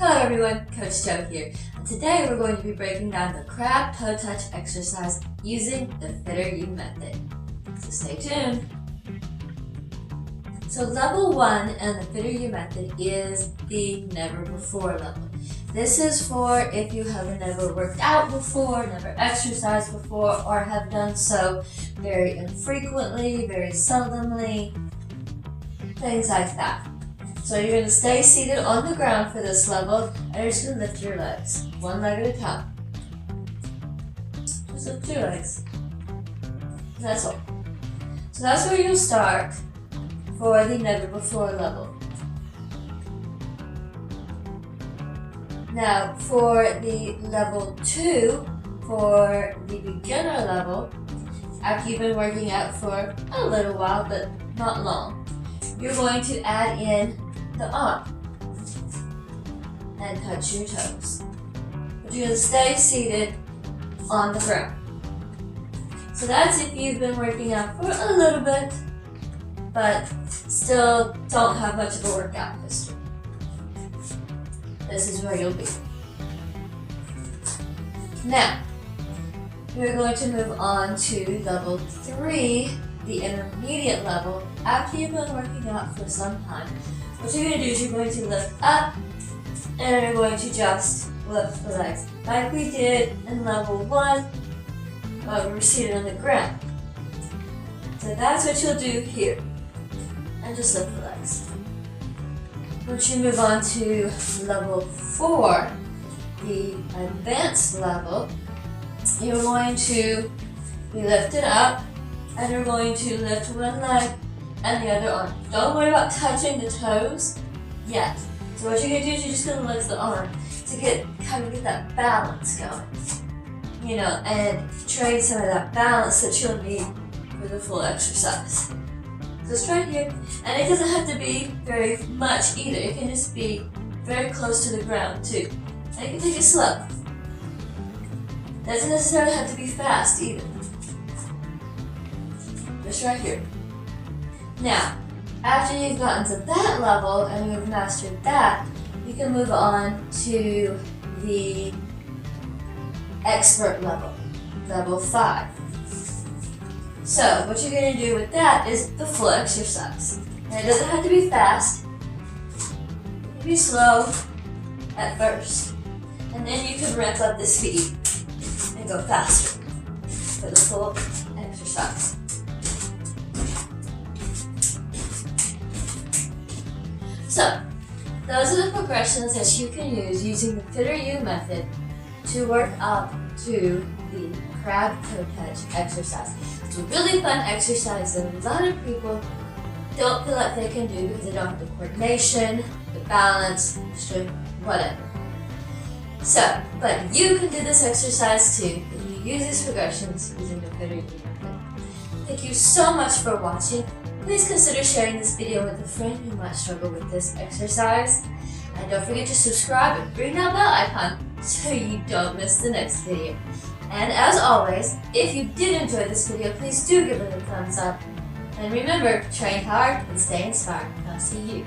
Hello everyone, Coach Joe here. And today we're going to be breaking down the crab toe touch exercise using the FTR-U method. So stay tuned. So level 1 in the FTR-U method is the never before level. This is for if you have never worked out before, never exercised before, or have done so very infrequently, very seldomly, things like that. So you're going to stay seated on the ground for this level, and you're just going to lift your legs, one leg at a time. Just lift your legs. That's all. So that's where you'll start for the never before level. Now for the level 2, for the beginner level, after you've been working out for a little while, but not long, you're going to add in the arm and touch your toes. But you're going to stay seated on the ground. So that's if you've been working out for a little bit, but still don't have much of a workout history. This is where you'll be. Now, we're going to move on to level 3, the intermediate level. After you've been working out for some time, what you're going to do is you're going to lift up and you're going to just lift the legs like we did in level 1 while we were seated on the ground. So that's what you'll do here, and just lift the legs. Once you move on to level 4, the advanced level, you're going to be lifted up and you're going to lift one leg and the other arm. Don't worry about touching the toes yet. So what you're going to do is you're just going to lift the arm to get that balance going. You know, and train some of that balance that you'll need for the full exercise. So it's right here, and it doesn't have to be very much either. It can just be very close to the ground too. And you can take it slow. Doesn't necessarily have to be fast either. Just right here. Now, after you've gotten to that level and you've mastered that, you can move on to the expert level, level 5. So, what you're going to do with that is the full exercise. And it doesn't have to be fast. It can be slow at first. And then you can ramp up the speed and go faster for the full exercise. So, those are the progressions that you can use using the FTR-U method to work up to the crab toe touch exercise. It's a really fun exercise that a lot of people don't feel like they can do because they don't have the coordination, the balance, the strength, whatever. So, but you can do this exercise too if you use these progressions using the FTR-U method. Thank you so much for watching. Please consider sharing this video with a friend who might struggle with this exercise. And don't forget to subscribe and ring that bell icon so you don't miss the next video. And as always, if you did enjoy this video, please do give it a thumbs up. And remember, train hard and stay inspired. I'll see you